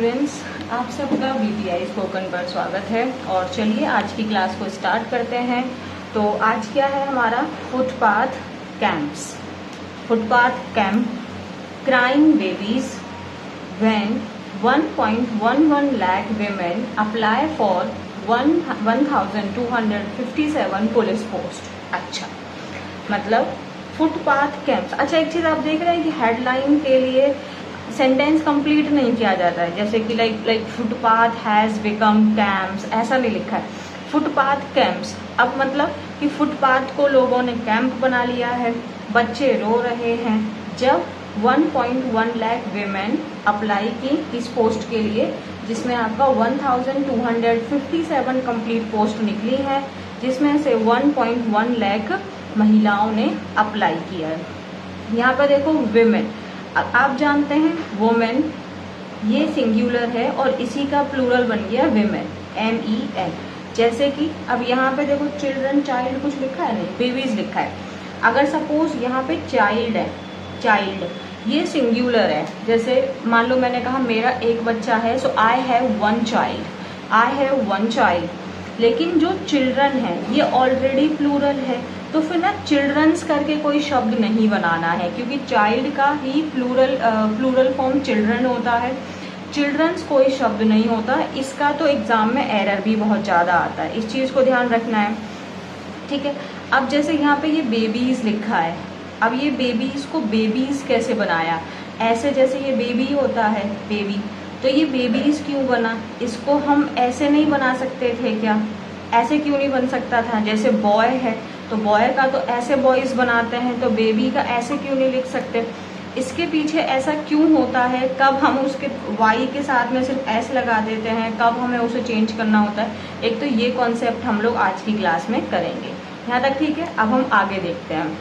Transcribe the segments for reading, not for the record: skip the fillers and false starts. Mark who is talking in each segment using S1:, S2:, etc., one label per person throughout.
S1: Students, आप सबका BTI spoken पर स्वागत है। और चलिए आज की क्लास को स्टार्ट करते हैं। तो आज क्या है हमारा footpath camps. Footpath camp crying babies when 1.11 lakh women apply for 1257 police post. अच्छा, मतलब फुटपाथ कैंप्स। अच्छा, एक चीज आप देख रहे हैं कि हेडलाइन के लिए सेंटेंस कंप्लीट नहीं किया जाता है, जैसे कि like footpath has become camps, ऐसा नहीं लिखा है, फुटपाथ कैंप्स। अब मतलब कि फुटपाथ को लोगों ने कैंप बना लिया है, बच्चे रो रहे हैं। जब 1.1 लाख वीमेन अप्लाई की इस पोस्ट के लिए, जिसमें आपका 1257 कंप्लीट पोस्ट निकली है, जिसमें से 1.1 लाख महिलाओं ने अप्लाई किया है। यहाँ पर देखो विमेन, आप जानते हैं वोमेन ये सिंगुलर है और इसी का प्लूरल बन गया विमेन, MEN। जैसे कि अब यहाँ पे देखो चिल्ड्रन, चाइल्ड कुछ लिखा है नहीं, बेबीज लिखा है। अगर सपोज यहाँ पे चाइल्ड है, चाइल्ड ये सिंगुलर है। जैसे मान लो मैंने कहा मेरा एक बच्चा है, so I have one child, I have one child. लेकिन जो चिल्ड्रन है ये ऑलरेडी प्लूरल है, तो फिर ना चिल्ड्रंस करके कोई शब्द नहीं बनाना है, क्योंकि चाइल्ड का ही प्लूरल फॉर्म चिल्ड्रन होता है, चिल्ड्रंस कोई शब्द नहीं होता। इसका तो एग्जाम में एरर भी बहुत ज़्यादा आता है, इस चीज़ को ध्यान रखना है, ठीक है। अब जैसे यहाँ पे ये बेबीज लिखा है, अब ये बेबीज को बेबीज कैसे बनाया, ऐसे जैसे ये बेबी होता है बेबी, तो ये बेबीज क्यों बना, इसको हम ऐसे नहीं बना सकते थे क्या, ऐसे क्यों नहीं बन सकता था। जैसे बॉय है तो बॉय का तो ऐसे बॉयज बनाते हैं, तो बेबी का ऐसे क्यों नहीं लिख सकते। इसके पीछे ऐसा क्यों होता है, कब हम उसके वाई के साथ में सिर्फ एस लगा देते हैं, कब हमें उसे चेंज करना होता है, एक तो ये कॉन्सेप्ट हम लोग आज की क्लास में करेंगे। यहाँ तक ठीक है। अब हम आगे देखते हैं।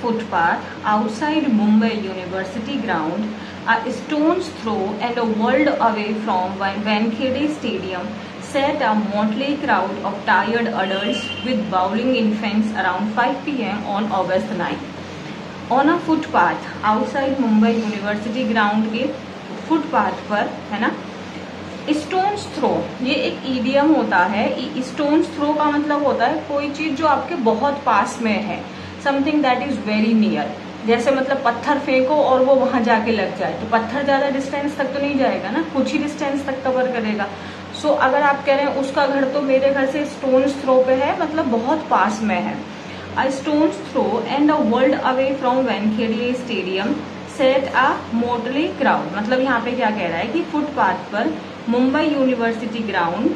S1: Footpath outside Mumbai university ground, a stone's throw and a world away from Wankhede Stadium, sat a motley crowd of tired adults with bowling infants around 5 p.m. on August 9. On a footpath outside Mumbai University ground के footpath पर, है ना, stone's throw, ये एक idiom होता है। Stone's throw का मतलब होता है कोई चीज जो आपके बहुत पास में है, something that is very near. जैसे मतलब पत्थर फेंको और वो वहां जाके लग जाए, तो पत्थर ज्यादा डिस्टेंस तक तो नहीं जाएगा ना, कुछ ही डिस्टेंस तक कवर करेगा। सो अगर आप कह रहे हैं उसका घर तो मेरे घर से स्टोन्स थ्रो पे है, मतलब बहुत पास में है। A stone's throw and a world away from Wankhede stadium set a motley crowd, मतलब यहाँ पे क्या कह रहा है कि फुटपाथ पर मुंबई यूनिवर्सिटी ग्राउंड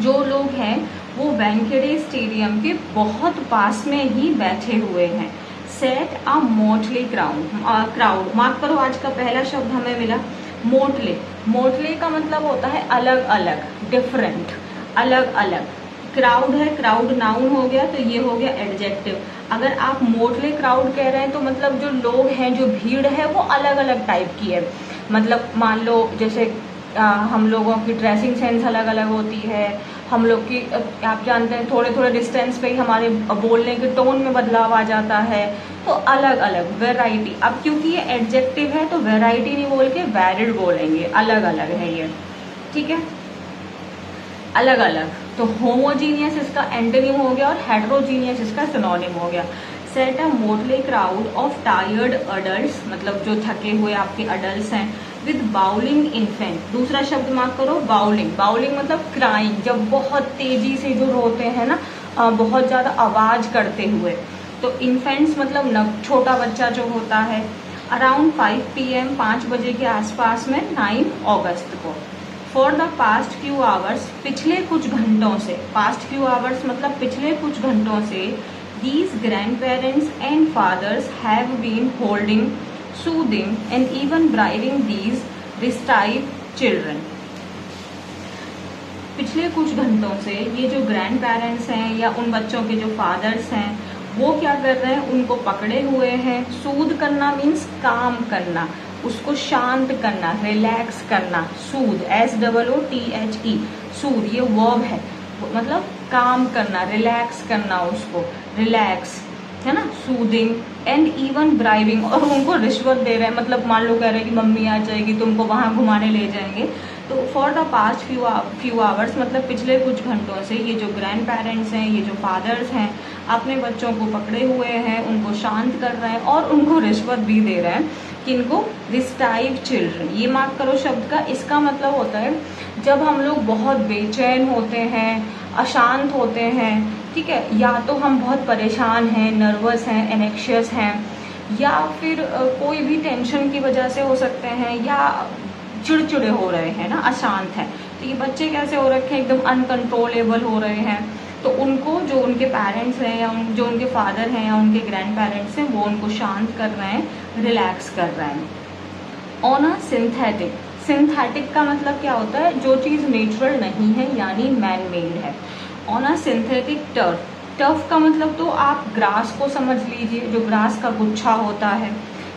S1: जो लोग हैं वो वैनखेड़े स्टेडियम के बहुत पास में ही बैठे हुए हैं। Set a motley crowd, mark करो आज का पहला शब्द हमें मिला मोटले। मोटले का मतलब होता है अलग अलग, डिफरेंट, अलग अलग। क्राउड है, क्राउड नाउन हो गया, तो ये हो गया एडजेक्टिव। अगर आप मोटले क्राउड कह रहे हैं तो मतलब जो लोग हैं, जो भीड़ है वो अलग अलग टाइप की है। मतलब मान लो जैसे हम लोगों की ड्रेसिंग सेंस अलग अलग होती है, हम लोग की आप जानते हैं थोड़े थोड़े डिस्टेंस पे ही हमारे बोलने के टोन में बदलाव आ जाता है, तो अलग अलग वेराइटी। अब क्योंकि ये एडजेक्टिव है तो वेराइटी नहीं बोल के वैरिड बोलेंगे, अलग अलग है ये, ठीक है, अलग अलग। तो होमोजीनियस इसका एंटोनिम हो गया और हेट्रोजीनियस इसका सिनोनिम हो गया। Set a motley crowd of tired adults, मतलब जो थके हुए आपके अडल्ट्स हैं, विद बाउलिंग इन्फेंट। दूसरा शब्द मार्क करो बाउलिंग। बाउलिंग मतलब क्राइंग, जब बहुत तेजी से जो रोते हैं ना, बहुत ज्यादा आवाज करते हुए। तो इन्फेंट्स मतलब छोटा बच्चा जो होता है। अराउंड 5 PM 5 बजे के आसपास में 9 अगस्त को। For the past few hours, पिछले कुछ घंटों से, पास्ट फ्यू आवर्स मतलब पिछले कुछ घंटों से, these grandparents and fathers have been holding, soothing and even bribing these distraught children. पिछले कुछ घंटों से ये जो ग्रैंड पेरेंट्स हैं या उन बच्चों के जो फादर्स हैं वो क्या कर रहे हैं, उनको पकड़े हुए हैं। सूद करना मीन्स काम करना, उसको शांत करना, रिलैक्स करना। सूद SOOTHE, सूद ये वर्ब है, मतलब काम करना, रिलैक्स करना, उसको रिलैक्स, है ना, सूदिंग एंड इवन ब्राइबिंग, और उनको रिश्वत दे रहे हैं, मतलब मान लो कह रहे हैं कि मम्मी आ जाएगी तुमको वहाँ घुमाने ले जाएंगे। तो for the past few hours, मतलब पिछले कुछ घंटों से ये जो ग्रैंड पेरेंट्स हैं, ये जो फादर्स हैं, अपने बच्चों को पकड़े हुए हैं, उनको शांत कर रहे हैं और उनको रिश्वत भी दे रहे हैं। किनको? रिस्टाइव चिल्ड्रन। ये मार्क करो शब्द का, इसका मतलब होता है जब हम लोग बहुत बेचैन होते हैं, अशांत होते हैं, ठीक है, या तो हम बहुत परेशान हैं, नर्वस हैं, एनेक्शियस हैं, या फिर कोई भी टेंशन की वजह से हो सकते हैं, या चिड़चिड़े हो रहे हैं ना, अशांत हैं। तो ये बच्चे कैसे हो रखे हैं? एकदम अनकंट्रोलेबल हो रहे हैं। तो उनको जो उनके पेरेंट्स हैं या जो उनके फादर हैं या उनके ग्रैंड पेरेंट्स हैं, वो उनको शांत कर रहे हैं, रिलैक्स कर रहे हैं। ऑन अ सिंथेटिक, सिंथेटिक का मतलब क्या होता है? जो चीज़ नेचुरल नहीं है यानी मैन मेड है। On a synthetic turf, turf का मतलब तो आप ग्रास को समझ लीजिए, जो ग्रास का गुच्छा होता है,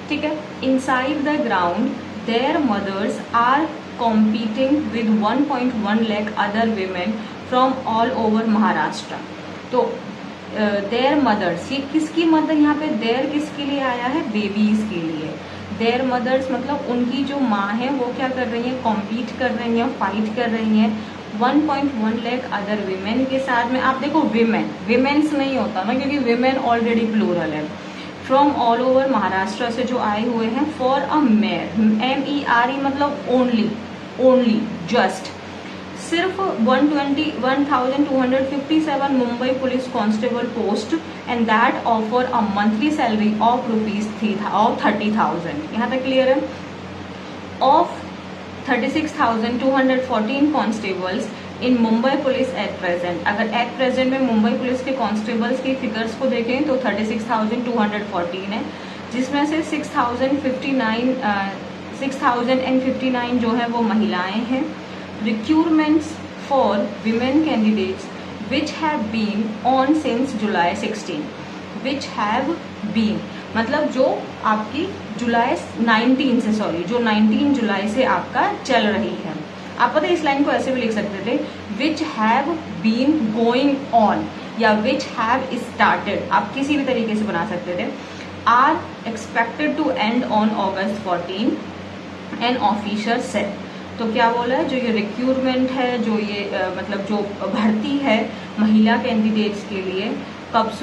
S1: ठीक है। Inside the ground their mothers are competing with 1.1 lakh other women from all over Maharashtra. तो देयर मदर्स, ये किसकी मदर? यहाँ पे देयर किसके लिए आया है? बेबीज के लिए। देयर मदर्स मतलब उनकी जो माँ है वो क्या कर रही है? कॉम्पीट कर रही हैं, फाइट कर रही हैं 1.1 लाख अदर वीमेन के साथ में। आप देखो विमेन, विमेन्स नहीं होता ना, क्योंकि विमेन ऑलरेडी प्लूरल है। फ्रॉम ऑल ओवर महाराष्ट्र से जो आए हुए हैं, फॉर अ मेयर, MERE मतलब ओनली, ओनली, जस्ट, सिर्फ 1257 Mumbai police constable post and that offer a monthly salary of ₹30,000। यहाँ तक क्लियर है? Of 36,214 constables in Mumbai police at present. अगर एट प्रेजेंट में मुंबई पुलिस के कांस्टेबल्स की फिगर्स को देखें तो 36,214 है, जिसमें से 6,059 जो है वो महिलाएं हैं। Recruitments for women candidates which have been on since July 16, which have been मतलब जो आपकी जुलाई 19 से, सॉरी, जो 19 जुलाई से आपका चल रही है। आप पता है इस लाइन को ऐसे भी लिख सकते थे, which have been going on या विच हैव स्टार्टेड, आप किसी भी तरीके से बना सकते थे। Are expected to end on August 14, an officer said. तो क्या बोला है? जो ये रिक्रूटमेंट है, जो ये मतलब जो भर्ती है महिला कैंडिडेट्स के लिए, कब से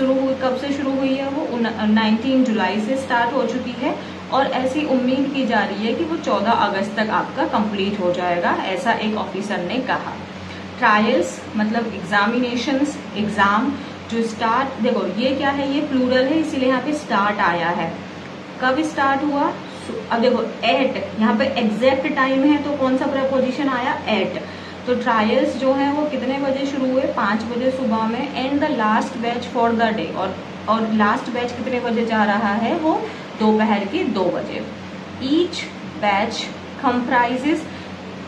S1: शुरू हुई है? वो 19 जुलाई से स्टार्ट हो चुकी है और ऐसी उम्मीद की जा रही है कि वो 14 अगस्त तक आपका कंप्लीट हो जाएगा, ऐसा एक ऑफिसर ने कहा। ट्रायल्स मतलब एग्जामिनेशंस, एग्जाम जो स्टार्ट, देखो ये क्या है? ये प्लूरल है इसीलिए यहाँ पे स्टार्ट आया है। कब स्टार्ट हुआ? अब देखो एट, यहाँ पे एग्जैक्ट टाइम है तो कौन सा प्रपोजिशन आया? एट। तो ट्रायल्स जो है वो कितने बजे शुरू हुए? 5 बजे सुबह में। And the last batch for the day, और लास्ट बैच कितने बजे जा रहा है? वो दोपहर के 2 बजे। Each batch comprises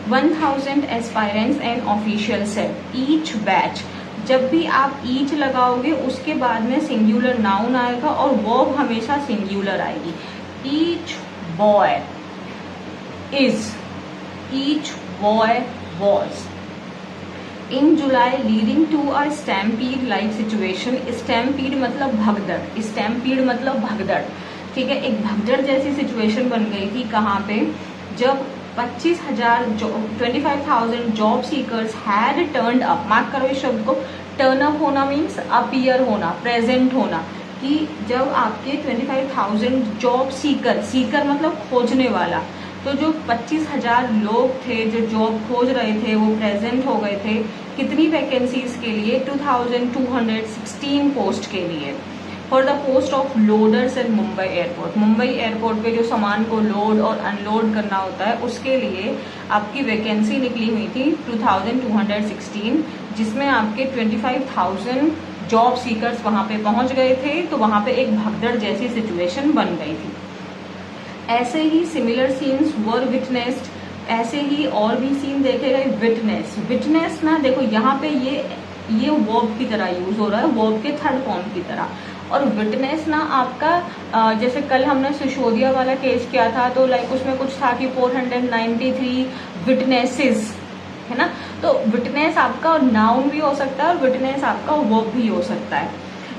S1: 1000 aspirants and official set. Each batch, जब भी आप ईच लगाओगे उसके बाद में सिंगुलर नाउन आएगा और वर्ब हमेशा सिंगुलर आएगी। Each boy is, each boy was. In July leading to a stampede like situation. Stampede मतलब भगदड़, स्टैम्पीड मतलब भगदड़, ठीक है। एक भगदड़ जैसी सिचुएशन बन गई थी। कहाँ पे? जब 25,000 job seekers had turned up. Mark करो इस शब्द को, टर्न अप होना मीन्स अपीयर होना, प्रेजेंट होना, कि जब आपके 25,000 जॉब सीकर, सीकर मतलब खोजने वाला, तो जो 25,000 लोग थे जो जॉब खोज रहे थे वो प्रेजेंट हो गए थे। कितनी वैकेंसीज के लिए? 2216 पोस्ट के लिए, for the post of loaders and Mumbai airport. Mumbai airport पे जो सामान को लोड और अनलोड करना होता है उसके लिए आपकी वैकेंसी निकली हुई थी 2216, जिसमें आपके 25,000 जॉब सीकर्स वहाँ पे पहुँच गए थे। तो वहाँ पे एक भगदड़ जैसी सिचुएशन बन गई थी। ऐसे ही सिमिलर सीन्स वर विटनेस्ड, ऐसे ही और भी सीन देखे गए। विटनेस, विटनेस ना देखो यहाँ पे ये वर्ब की तरह यूज हो रहा है, वर्ब के थर्ड फॉर्म की तरह। और विटनेस ना आपका जैसे कल हमने सिसोदिया वाला केस किया था तो लाइक उसमें कुछ था कि 493 विटनेसेस, है ना। तो विटनेस आपका नाउन भी हो सकता है और विटनेस आपका वर्ब भी हो सकता है।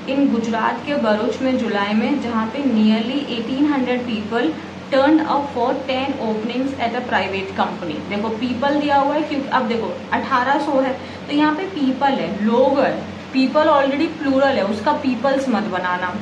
S1: इन गुजरात के भरूच में जुलाई में, जहाँ पे nearly 1800 people turn up for 10 openings at a private company. देखो पीपल दिया हुआ है क्योंकि अब देखो 1800 है तो यहाँ पे पीपल है, लोग है, पीपल ऑलरेडी प्लूरल है, उसका पीपल्स मत बनाना,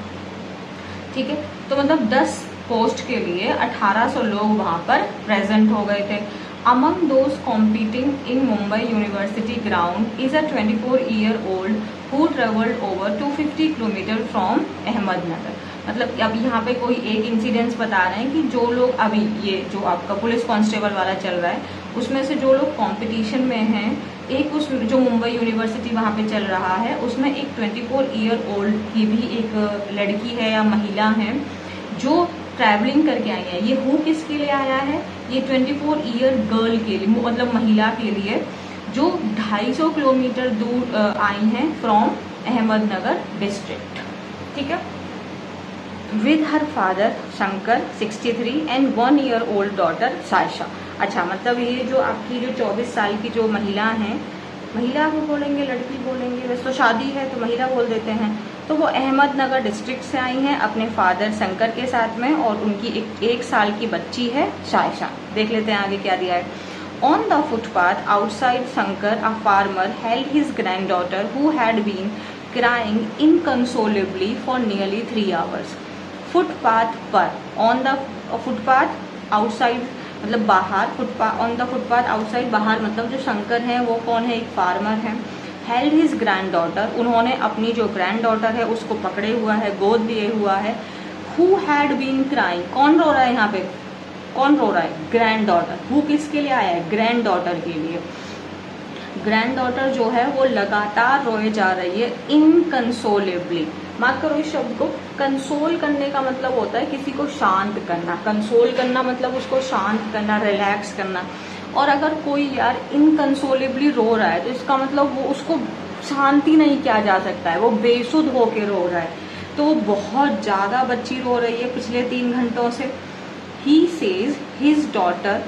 S1: ठीक है। तो मतलब 10 पोस्ट के लिए 1800 लोग वहां पर प्रेजेंट हो गए थे। Among those competing in Mumbai University ground is a 24-year-old who travelled over 250 kilometre from Ahmednagar. मतलब अब यहाँ पे कोई एक इंसिडेंस बता रहे हैं कि जो लोग अभी ये जो आपका पुलिस कांस्टेबल वाला चल रहा है उसमें से जो लोग कंपटीशन में हैं, एक उस जो मुंबई यूनिवर्सिटी वहाँ पे चल रहा है उसमें एक 24-year-old की भी एक लड़की है या महिला है जो ट्रैवलिंग करके आई है। ये हु किसके लिए आया है? ये 24-year गर्ल के लिए, मतलब महिला के लिए, जो 250 किलोमीटर दूर आई हैं फ्रॉम अहमदनगर डिस्ट्रिक्ट, ठीक है। With her father Shankar 63 and 1-year-old daughter Sayyeshaa. अच्छा, मतलब ये जो आपकी जो 24 साल की जो महिला हैं, महिला को बोलेंगे लड़की बोलेंगे, वैसे तो शादी है तो महिला बोल देते हैं, तो वो अहमदनगर डिस्ट्रिक्ट से आई हैं अपने फादर शंकर के साथ में, और उनकी एक साल की बच्ची है सायशा। देख लेते हैं आगे क्या दिया है। On the footpath outside Shankar a farmer held his granddaughter who had been crying inconsolably for nearly 3 hours. Footpath पर, ऑन द फुटपाथ आउटसाइड मतलब बाहर, footpath on the footpath outside बाहर, मतलब जो शंकर है वो कौन है? एक फार्मर है। हेल्ड हिज ग्रैंड डॉटर, उन्होंने अपनी जो ग्रैंड डॉटर है उसको पकड़े हुआ है, गोद लिए हुआ है। हु हैड बीन क्राइंग, कौन रो रहा है यहाँ पे? कौन रो रहा है? Grand daughter. हु किसके लिए आया है? ग्रैंड डॉटर के लिए। ग्रैंड डॉटर जो है वो लगातार रोए जा रही है, इनकंसोलेबली। मार्क करो इस शब्द को। कंसोल करने का मतलब होता है किसी को शांत करना, कंसोल करना मतलब उसको शांत करना, रिलैक्स करना। और अगर कोई यार इनकंसोलेबली रो रहा है तो इसका मतलब वो उसको शांति नहीं किया जा सकता है, वो बेसुध होके रो रहा है, तो बहुत ज्यादा बच्ची रो रही है पिछले 3 घंटों से। He says his daughter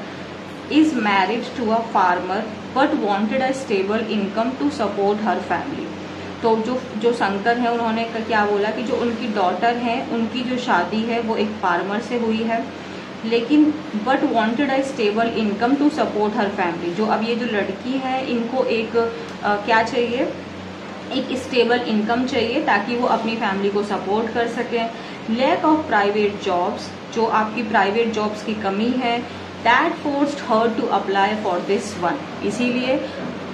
S1: is married to a farmer but wanted a stable income to support her family. तो जो शंकर है उन्होंने क्या बोला कि जो उनकी डॉटर है उनकी जो शादी है वो एक फार्मर से हुई है, लेकिन but wanted a stable income to support her family. जो अब ये जो लड़की है इनको एक क्या चाहिए? एक स्टेबल इनकम चाहिए ताकि वो अपनी फैमिली को सपोर्ट कर सकें। लैक ऑफ प्राइवेट जॉब्स, जो आपकी प्राइवेट जॉब्स की कमी है, that forced her to apply for this one. इसीलिए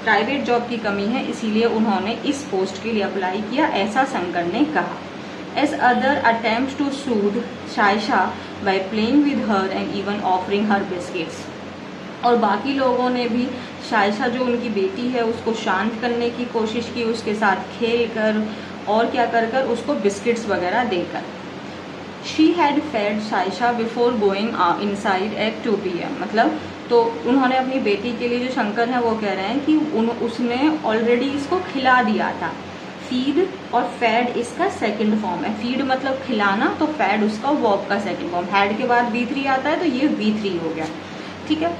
S1: प्राइवेट जॉब की कमी है, इसीलिए उन्होंने इस पोस्ट के लिए अप्लाई किया, ऐसा शंकर ने कहा। As other attempts to soothe Shaisha by playing with her and even offering her biscuits। और बाकी लोगों ने भी शायशा जो उनकी बेटी है उसको शांत करने की कोशिश की, उसके साथ खेल कर और क्या कर कर उसको बिस्किट्स वगैरह देकर। She had fed शायशा before going inside at 2 PM। मतलब तो उन्होंने अपनी बेटी के लिए, जो शंकर है वो कह रहे हैं कि उसने ऑलरेडी इसको खिला दिया था। फीड और फैड इसका सेकंड फॉर्म है। फीड मतलब खिलाना, तो फैड उसका वर्ब का सेकंड फॉर्म। हैड के बाद V3 आता है तो ये V3 हो गया, ठीक है,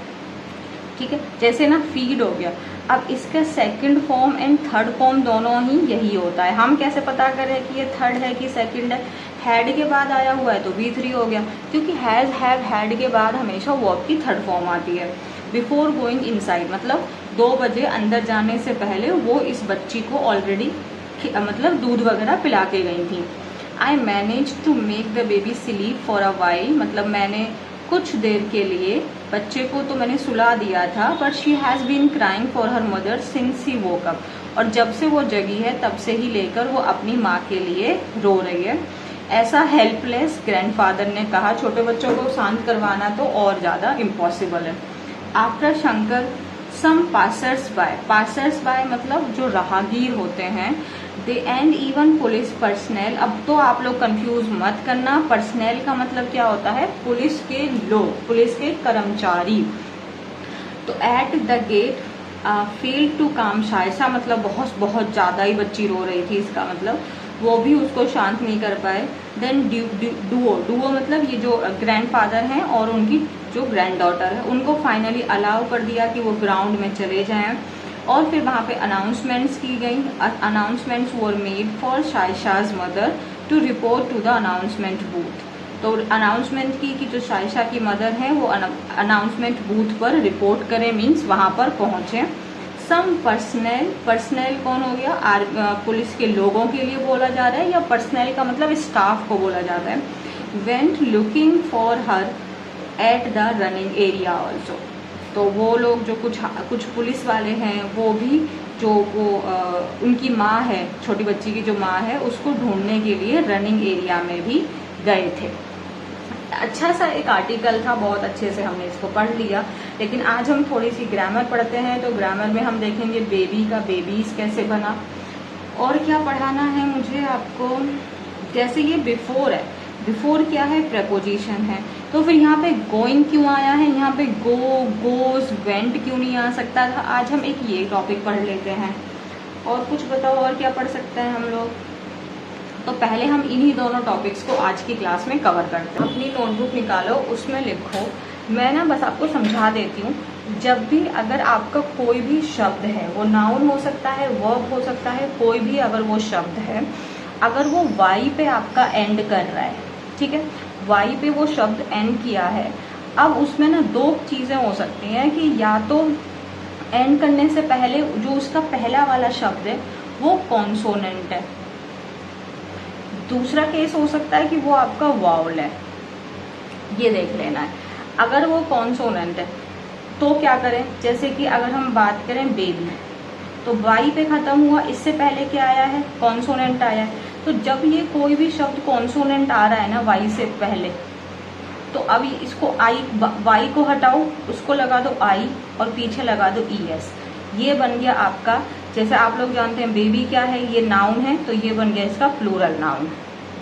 S1: ठीक है। जैसे ना फीड हो गया, अब इसका second form and third form दोनों ही यही होता है। हम कैसे पता करें कि ये थर्ड है कि सेकंड है? हैड के बाद आया हुआ है तो V3 हो गया, क्योंकि हैज हैव हैड के बाद हमेशा वर्ब की थर्ड फॉर्म आती है। बिफोर गोइंग इनसाइड मतलब 2 बजे अंदर जाने से पहले वो इस बच्ची को ऑलरेडी मतलब दूध वगैरह पिला के गई थी। I manage to make the baby sleep for a while, मतलब मैंने कुछ देर के लिए बच्चे को तो मैंने सुला दिया था, but she has been crying for her mother since she woke up. और जब से वो जगी है तब से ही लेकर वो अपनी माँ के लिए रो रही है, ऐसा हेल्पलेस ग्रैंडफादर ने कहा। छोटे बच्चों को शांत करवाना तो और ज़्यादा इम्पॉसिबल है। After Shankar some passers by मतलब जो राहगीर होते हैं, they and even police personnel. अब तो आप लोग कंफ्यूज मत करना, पर्सनल का मतलब क्या होता है? पुलिस के लोग, पुलिस के कर्मचारी। तो at the gate fail to calm Shaisha, मतलब बहुत ज़्यादा ही बच्ची रो रही थी, इसका मतलब वो भी उसको शांत नहीं कर पाए। देन डुओ मतलब ये जो ग्रैंडफादर हैं और उनकी जो ग्रैंड डॉटर है उनको फाइनली अलाउ कर दिया कि वो ग्राउंड में चले जाएं। और फिर वहाँ पे अनाउंसमेंट्स की की गई। Announcements were made for Shaisha's mother to report to the announcement booth. तो अनाउंसमेंट की कि जो शाइशा की मदर है वो अनाउंसमेंट बूथ पर रिपोर्ट करें, मीन्स वहाँ पर पहुँचे। सम पर्सनल कौन हो गया, पुलिस के लोगों के लिए बोला जा रहा है, या पर्सनल का मतलब स्टाफ को बोला जाता है। Went looking for her at the running area also. तो वो लोग जो कुछ पुलिस वाले हैं वो भी जो वो उनकी माँ है, छोटी बच्ची की जो माँ है, उसको ढूंढने के लिए रनिंग एरिया में भी गए थे। अच्छा सा एक आर्टिकल था, बहुत अच्छे से हमने इसको पढ़ लिया। लेकिन आज हम थोड़ी सी ग्रामर पढ़ते हैं। तो ग्रामर में हम देखेंगे बेबी का बेबीज कैसे बना, और क्या पढ़ाना है मुझे आपको। जैसे ये बिफोर है, बिफोर क्या है, प्रेपोजिशन है, तो फिर यहाँ पे गोइंग क्यों आया है, यहाँ पे गो, गोज, वेंट क्यों नहीं आ सकता था। आज हम एक ये टॉपिक पढ़ लेते हैं। और कुछ बताओ और क्या पढ़ सकते हैं हम लोग। तो पहले हम इन्हीं दोनों टॉपिक्स को आज की क्लास में कवर करते हैं। अपनी नोटबुक निकालो, उसमें लिखो। मैं ना बस आपको समझा देती हूँ। जब भी अगर आपका कोई भी शब्द है, वो नाउन हो सकता है, वर्ब हो सकता है, कोई भी अगर वो शब्द है, अगर वो वाई पे आपका एंड कर रहा है, ठीक है, वाई पे वो शब्द एंड किया है, अब उसमें ना दो चीज़ें हो सकती हैं कि या तो एंड करने से पहले जो उसका पहला वाला शब्द है वो कॉन्सोनेंट है, दूसरा केस हो सकता है कि वो आपका वाउल है। ये देख लेना है। अगर वो कॉन्सोनेंट है तो क्या करें, जैसे कि अगर हम बात करें बेबी, तो वाई पे खत्म हुआ, इससे पहले क्या आया है, कॉन्सोनेंट आया है। तो जब ये कोई भी शब्द कॉन्सोनेंट आ रहा है ना वाई से पहले, तो अभी इसको आई, वाई को हटाओ, उसको लगा दो आई और पीछे लगा दो ई एस। ये बन गया आपका, जैसे आप लोग जानते हैं बेबी क्या है, ये नाउन है, तो ये बन गया इसका प्लूरल नाउन।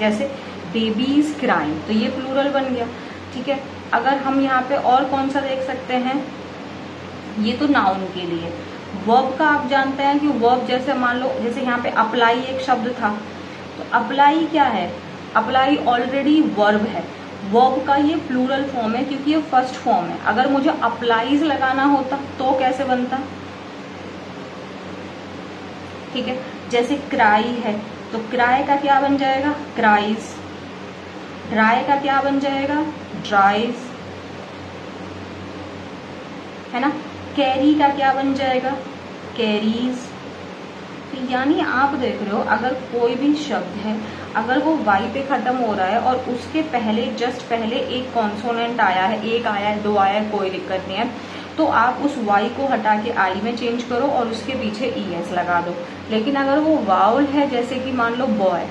S1: जैसे बेबीज क्राइंग, तो ये प्लूरल बन गया, ठीक है। अगर हम यहाँ पे और कौन सा देख सकते हैं, ये तो नाउन के लिए। वर्ब का आप जानते हैं कि वर्ब जैसे मान लो, जैसे यहाँ पे अप्लाई एक शब्द था, तो अप्लाई क्या है, अप्लाई ऑलरेडी वर्ब है। वर्ब का ये प्लूरल फॉर्म है क्योंकि ये फर्स्ट फॉर्म है। अगर मुझे अप्लाईज लगाना होता तो कैसे बनता, ठीक है। जैसे क्राई है, तो क्राई का क्या बन जाएगा, क्राइज। ड्राई का क्या बन जाएगा, ड्राइज, है ना। कैरी का क्या बन जाएगा, कैरीज। तो यानी आप देख रहे हो, अगर कोई भी शब्द है, अगर वो वाई पे खत्म हो रहा है और उसके पहले जस्ट पहले एक कॉन्सोनेंट आया है, एक आया है, दो आया है, कोई दिक्कत नहीं है, तो आप उस वाई को हटा के आई में चेंज करो और उसके पीछे ई एस लगा दो। लेकिन अगर वो वाउल है, जैसे कि मान लो बॉय,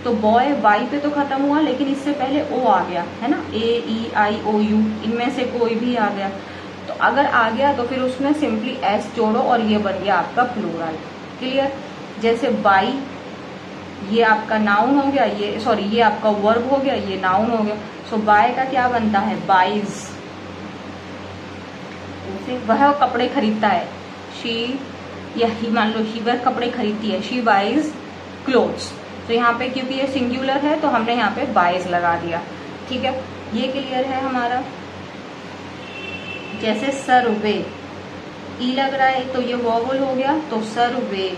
S1: तो बॉय वाई पे तो खत्म हुआ लेकिन इससे पहले ओ आ गया, है ना, ए ई आई ओ यू, इनमें से कोई भी आ गया, तो अगर आ गया तो फिर उसमें सिंपली एस जोड़ो और ये बन गया आपका प्लूरल। क्लियर। जैसे बाई, ये आपका नाउन हो गया, ये सॉरी ये आपका वर्ब हो गया, ये नाउन हो गया। सो बाय का क्या बनता है, बाइज। वह कपड़े खरीदता है, शी, या ही, मान लो ही वह कपड़े खरीदती है, शी बाइज क्लोथ्स। तो यहाँ पे क्योंकि ये सिंगुलर है तो हमने यहाँ पे बाइज लगा दिया, ठीक है। ये क्लियर है हमारा। जैसे सर्वे, ई लग रहा है तो ये वोवल हो गया, तो सर्वे,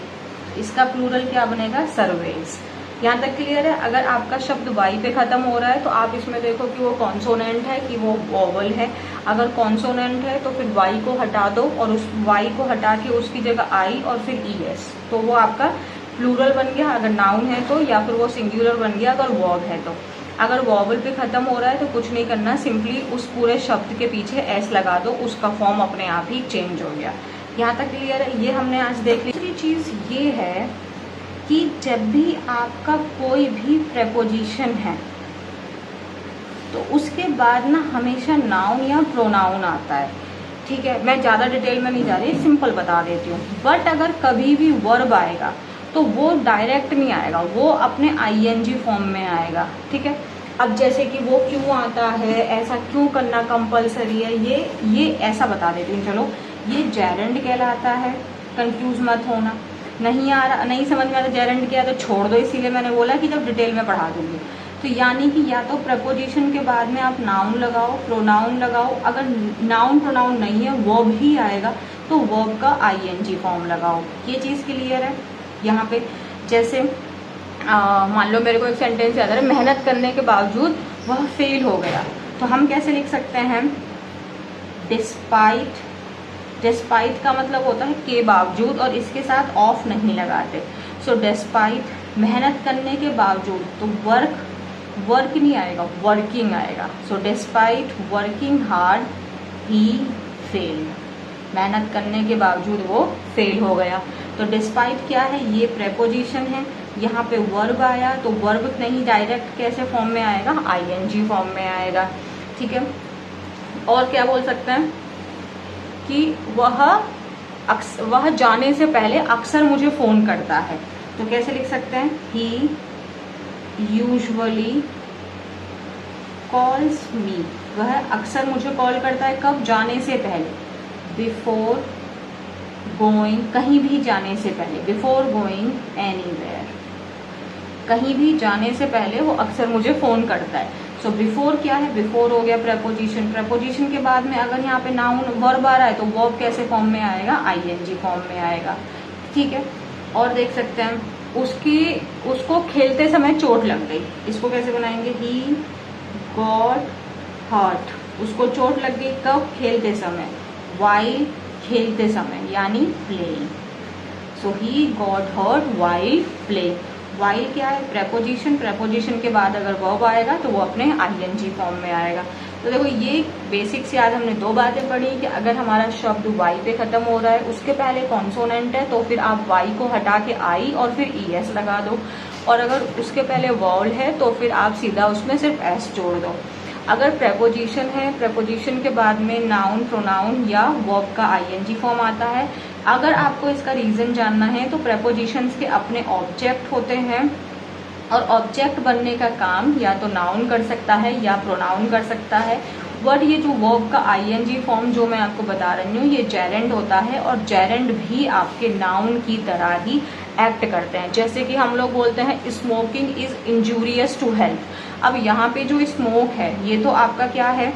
S1: इसका प्लूरल क्या बनेगा, सर्वेज। यहाँ तक क्लियर है। अगर आपका शब्द वाई पे खत्म हो रहा है तो आप इसमें देखो कि वो कॉन्सोनेंट है कि वो वोवल है। अगर कॉन्सोनेंट है तो फिर वाई को हटा दो और उस वाई को हटा के उसकी जगह आई और फिर ई एस, तो वो आपका प्लूरल बन गया अगर नाउन है तो, या फिर वो सिंगुलर बन गया अगर वर्ब है तो। अगर वॉवल पे खत्म हो रहा है तो कुछ नहीं करना, सिंपली उस पूरे शब्द के पीछे एस लगा दो, उसका फॉर्म अपने आप ही चेंज हो गया। यहाँ तक क्लियर है। ये हमने आज देख ली। दूसरी चीज़ ये है कि जब भी आपका कोई भी प्रेपोजिशन है तो उसके बाद ना हमेशा नाउन या प्रोनाउन आता है, ठीक है। मैं ज़्यादा डिटेल में नहीं जा रही, सिंपल बता देती हूँ। बट अगर कभी भी वर्ब आएगा तो वो डायरेक्ट नहीं आएगा, वो अपने आईएनजी फॉर्म में आएगा, ठीक है। अब जैसे कि वो क्यों आता है, ऐसा क्यों करना कंपलसरी है, ये ऐसा बता देती हूँ। चलो, ये जेरेंड कहलाता है, कंफ्यूज मत होना। नहीं आ रहा, नहीं समझ में आता जेरेंड क्या है तो छोड़ दो, इसीलिए मैंने बोला कि जब डिटेल में पढ़ा दूंगी। तो यानी कि या तो प्रपोजिशन के बाद में आप नाउन लगाओ, प्रोनाउन लगाओ, अगर नाउन प्रोनाउन नहीं है वर्ब ही आएगा तो वर्ब का आईएनजी फॉर्म लगाओ। ये चीज़ क्लियर है। यहाँ पे जैसे मान लो मेरे को एक सेंटेंस याद आ रहा है, मेहनत करने के बावजूद वह फेल हो गया, तो हम कैसे लिख सकते हैं, डिस्पाइट। डिस्पाइट का मतलब होता है के बावजूद, और इसके साथ ऑफ नहीं लगाते। सो डिस्पाइट मेहनत करने के बावजूद, तो वर्क नहीं आएगा, वर्किंग आएगा। So despite working hard he failed, मेहनत करने के बावजूद वो फेल हो गया। तो डिस्पाइट क्या है, ये प्रेपोजिशन है, यहाँ पे वर्ब आया तो वर्ब नहीं, डायरेक्ट कैसे फॉर्म में आएगा, आईएनजी फॉर्म में आएगा। ठीक है। और क्या बोल सकते हैं कि वह जाने से पहले अक्सर मुझे फोन करता है, तो कैसे लिख सकते हैं, ही यूजुअली कॉल्स मी, वह अक्सर मुझे कॉल करता है, कब, जाने से पहले, बिफोर गोइंग, कहीं भी जाने से पहले, बिफोर गोइंग एनीवेयर, कहीं भी जाने से पहले वो अक्सर मुझे फोन करता है। सो बिफोर क्या है, बिफोर हो गया प्रेपोजिशन। प्रेपोजिशन के बाद में अगर यहाँ पे नाउन वर्ब आ रहा है तो वर्ब कैसे फॉर्म में आएगा, आईएनजी फॉर्म में आएगा। ठीक है। और देख सकते हैं उसको खेलते समय चोट लग गई, इसको कैसे बनाएंगे, ही गॉट हर्ट, उसको चोट लग गई कब, खेलते समय, वाइल, खेलते समय यानी playing. So he got hurt while play. While क्या है, प्रेपोजिशन। प्रेपोजिशन के बाद अगर वर्ब आएगा तो वो अपने आईएनजी फॉर्म में आएगा। तो देखो ये बेसिक से आज हमने दो बातें पढ़ी कि अगर हमारा शब्द वाई पे खत्म हो रहा है, उसके पहले कॉन्सोनेंट है, तो फिर आप वाई को हटा के आई और फिर ईएस लगा दो, और अगर उसके पहले वॉवल है तो फिर आप सीधा उसमें सिर्फ एस जोड़ दो। अगर प्रेपोजिशन है, प्रेपोजिशन के बाद में नाउन, प्रोनाउन या वर्ब का आईएनजी फॉर्म आता है। अगर आपको इसका रीजन जानना है तो प्रेपोजिशंस के अपने ऑब्जेक्ट होते हैं, और ऑब्जेक्ट बनने का काम या तो नाउन कर सकता है या प्रोनाउन कर सकता है। बट ये जो वर्ब का आईएनजी फॉर्म जो मैं आपको बता रही हूँ, ये जेरेंड होता है, और जेरेंड भी आपके नाउन की तरह ही एक्ट करते हैं। जैसे कि हम लोग बोलते हैं smoking is injurious to health. अब यहाँ पे जो स्मोक है ये तो आपका क्या है,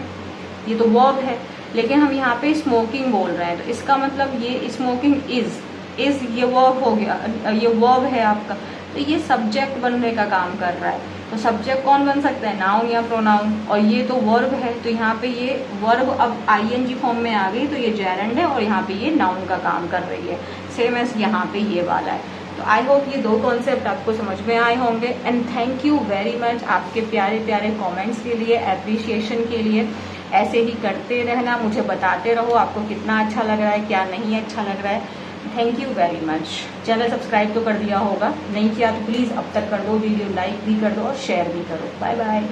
S1: ये तो वर्ब है, लेकिन हम यहाँ पे स्मोकिंग बोल रहे हैं, तो इसका मतलब ये स्मोकिंग इज ये वर्ब हो गया, ये वर्ब है आपका, तो ये सब्जेक्ट बनने का काम कर रहा है। तो सब्जेक्ट कौन बन सकता है, नाउन या प्रोनाउन, और ये तो वर्ब है, तो यहाँ पे ये वर्ब अब आईएनजी फॉर्म में आ गई, तो ये जेरेंड है और यहाँ पे ये नाउन का काम कर रही है, सेम एज यहाँ पे ये वाला है। तो आई होप ये दो कॉन्सेप्ट आपको समझ में आए होंगे। And thank you very much आपके प्यारे प्यारे कमेंट्स के लिए, एप्रिशिएशन के लिए। ऐसे ही करते रहना, मुझे बताते रहो आपको कितना अच्छा लग रहा है, क्या नहीं अच्छा लग रहा है। Thank you very much. Channel subscribe तो कर दिया होगा, नहीं किया तो प्लीज़ अब तक कर दो, वीडियो लाइक भी कर दो और शेयर भी करो। Bye bye.